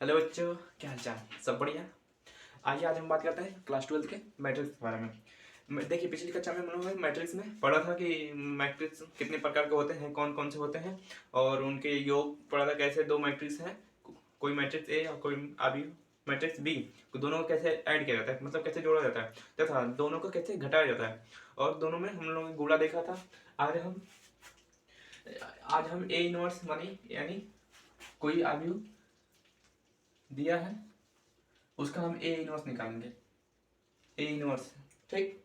Hello बच्चों, क्या हाल चाल? सब बढ़िया। आइए आज हम बात करते हैं क्लास 12 के मैट्रिक्स के बारे में। देखिए, पिछली कक्षा में हम लोगों ने मैट्रिक्स में पढ़ा था कि मैट्रिक्स कितने प्रकार के होते हैं, कौन कौन से होते हैं, और उनके योग पढ़ा था। कैसे दो मैट्रिक्स हैं, कोई मैट्रिक्स ए और कोई अभी मैट्रिक्स बी, दोनों को कैसे ऐड किया जाता है, मतलब कैसे जोड़ा जाता है, तथा दोनों को कैसे घटाया जाता है, और दोनों में हम लोगों ने गुणा देखा था। आज हम ए इनवर्स मनी यानी कोई अवयव दिया है, उसका हम ए इनवर्स निकालेंगे। ए इनवर्स, ठीक।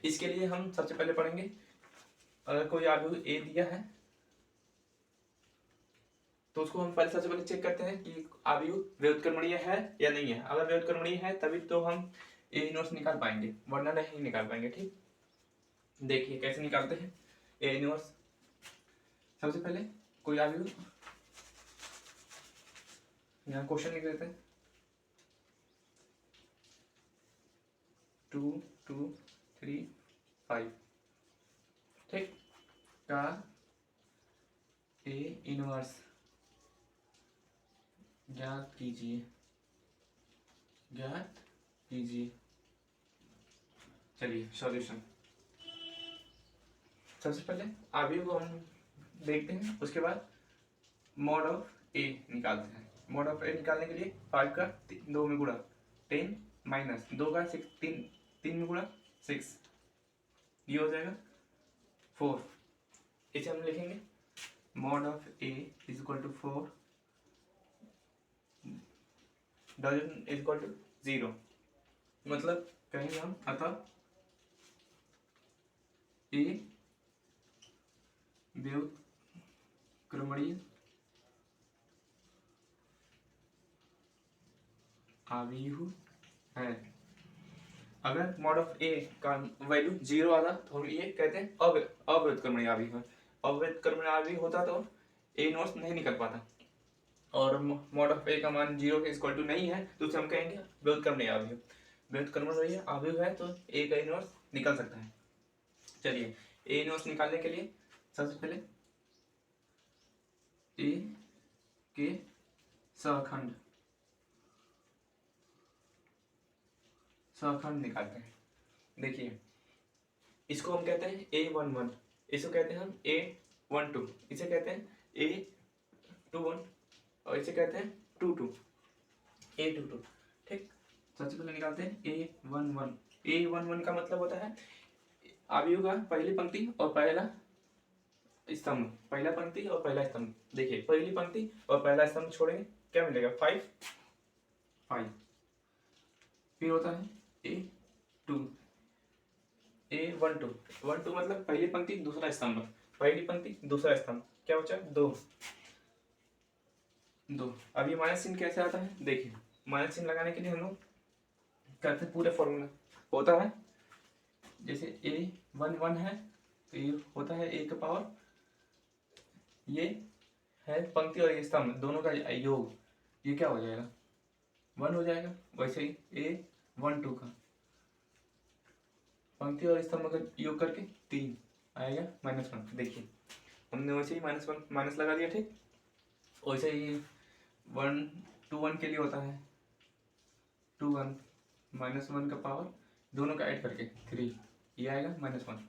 इसके लिए हम सबसे पहले पढ़ेंगे, अगर कोई अवयव ए दिया है तो उसको हम पहले सबसे पहले चेक करते हैं कि अवयव व्युत्क्रमणीय है या नहीं है। अगर व्युत्क्रमणीय है तभी तो हम ए इनवर्स निकाल पाएंगे, वरना नहीं निकाल पाएंगे, ठीक। देखिए कैसे निकालते हैं ए इनवर्स। सबसे पहले कोई अवयव, यहाँ क्वेश्चन लिख देते हैं 2 2 3 5, ठीक, का ए इनवर्स ज्ञात कीजिए। चलिए सॉल्यूशन। सबसे पहले अवयव को हम देखते हैं, उसके बाद मॉड ऑफ ए निकालते हैं। मॉड ऑफ ए निकालने के लिए 5 का 2 में गुणा 10 माइनस 2 का 6 3 में गुणा 6, ये हो जाएगा 4। इसे हम लिखेंगे mod of A is equal to 4 dozen is equal to 0, मतलब कहेंगे हम अतः ए व्युत्क्रमणीय अवयव है। अगर मॉड ऑफ ए का वैल्यू 0 आता तो हम ये कहते हैं अव्युत्क्रमणीय अवयव है। अव्युत्क्रमणीय अवयव होता तो ए इनवर्स नहीं निकल पाता, और मॉड ऑफ ए का मान 0 के इक्वल टू नहीं है तो उसे हम कहेंगे व्युत्क्रमणीय अवयव। व्युत्क्रमणीय अवयव है तो ए का इनवर्स निकल सकता है। चलिए, ए इनवर्स निकालने के लिए सबसे पहले ए के सहखंड निकालते हैं। देखिए, इसको हम कहते हैं A11, इसको कहते हैं हम A12, इसे कहते हैं A21, और इसे कहते हैं 22, ठीक। सबसे पहले निकालते हैं A11। A11 का मतलब होता है अवयव का पहली पंक्ति और पहला स्तंभ। पहला पंक्ति और पहला स्तंभ। देखिए, पहली पंक्ति और पहला स्तंभ छोड़ेंगे, क्या मिलेगा? 5 5। फिर होता है A2, A12 मतलब पहली पंक्ति दूसरा स्तंभ, पहली पंक्ति दूसरा स्तंभ, क्या बचा? 2। अब ये माइनस चिन्ह कैसे आता है? देखिए, माइनस चिन्ह लगाने के लिए हम लोग करते हैं पूरे फॉर्मूला। होता है जैसे A11 है तो ये होता है A का पावर, ये है पंक्ति और ये स्तंभ, दोनों का योग, ये क्या हो जाएगा? 1 हो जाएगा। वैसे ही A12 का पंक्ति और स्तंभ का योग करके 3 आएगा -1। देखिए, हमने वैसे ही माइनस लगा दिया, ठीक। वैसे ही 1 2 1 के लिए होता है 2 1 -1 का पावर दोनों का ऐड करके 3, ये आएगा -1।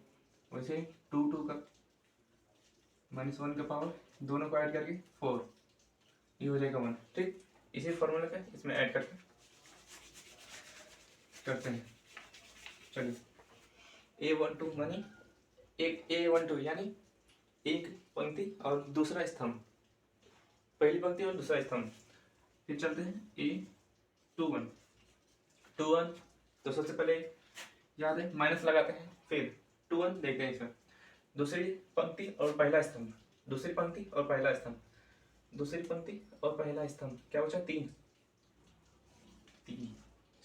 वैसे ही 2 2 का -1 का पावर दोनों को ऐड करके 4, ये हो जाएगा 1, ठीक। इसी फॉर्मूले पे इसमें ऐड करके करते हैं। चलिए, A12 मानी एक A12 यानी एक पंक्ति और दूसरा स्तंभ, पहली पंक्ति और दूसरा स्तंभ। फिर चलते हैं A21 तो सबसे पहले याद है माइनस लगाते हैं, फिर 21 देखते हैं इसमें दूसरी पंक्ति और पहला स्तंभ, दूसरी पंक्ति और पहला स्तंभ, दूसरी पंक्ति और पहला स्तंभ, क्या बचा? 3।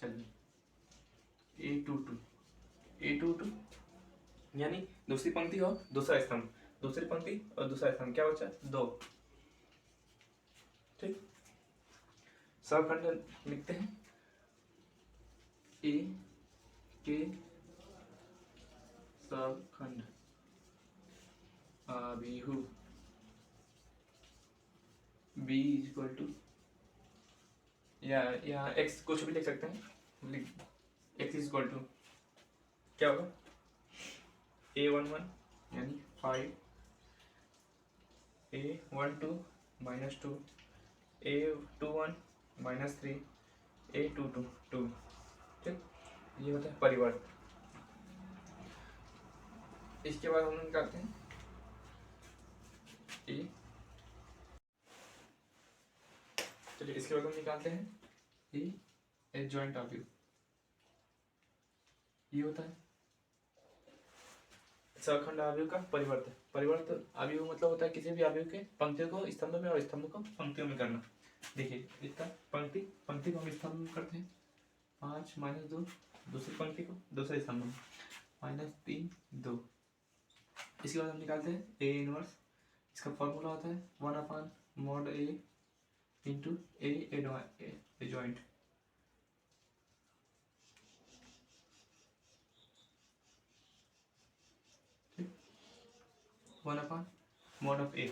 चलिए, A22 यानी दूसरी पंक्ति और दूसरा स्तंभ, दूसरी पंक्ति और दूसरा स्तंभ, क्या बचा? 2, ठीक। सहखंड लिखते हैं ए के सहखंड अवयव B इक्वल टू या एक्स कुछ भी लिख सकते हैं। एक्स इज इक्वल टू क्या होगा, A11 यानी 5, A12 -2, A21 -3, A22 2। ठीक, ये होता है परिवर्त। इसके बाद हम लोग निकालते हैं ए, चलिए इसके बाद हम निकालते हैं ए एडजॉइंट अवयव। ये होता है सखंड अवयव का परिवर्त। परिवर्त अवयव मतलब होता है किसी भी अवयव के पंक्तियों को स्तंभ में और स्तंभ को पंक्तियों में करना। देखिए इसका पंक्ति को हम स्तंभ में करते हैं, 5 -2, दूसरी पंक्ति को दूसरे स्तंभ में -3 2। इसके बाद हम निकालते हैं ए इनवर्स। इसका फॉर्मूला होता है 1/mod A into A adjoint. ठीक, 1/mod of A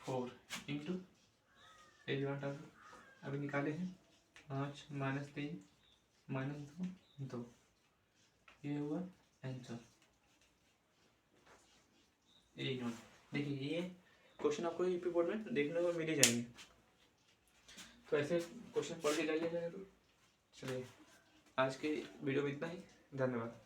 4 into adjoint अभी निकाले हैं 5 -3 -2 2। ये हुआ आंसर ए नोट। देखिए ये क्वेश्चन आपको यूपी बोर्ड में देखने को मिल ही जाएंगे, तो ऐसे क्वेश्चन पढ़ के जाइएगा जरूर। चलिए आज के वीडियो में इतना ही, धन्यवाद।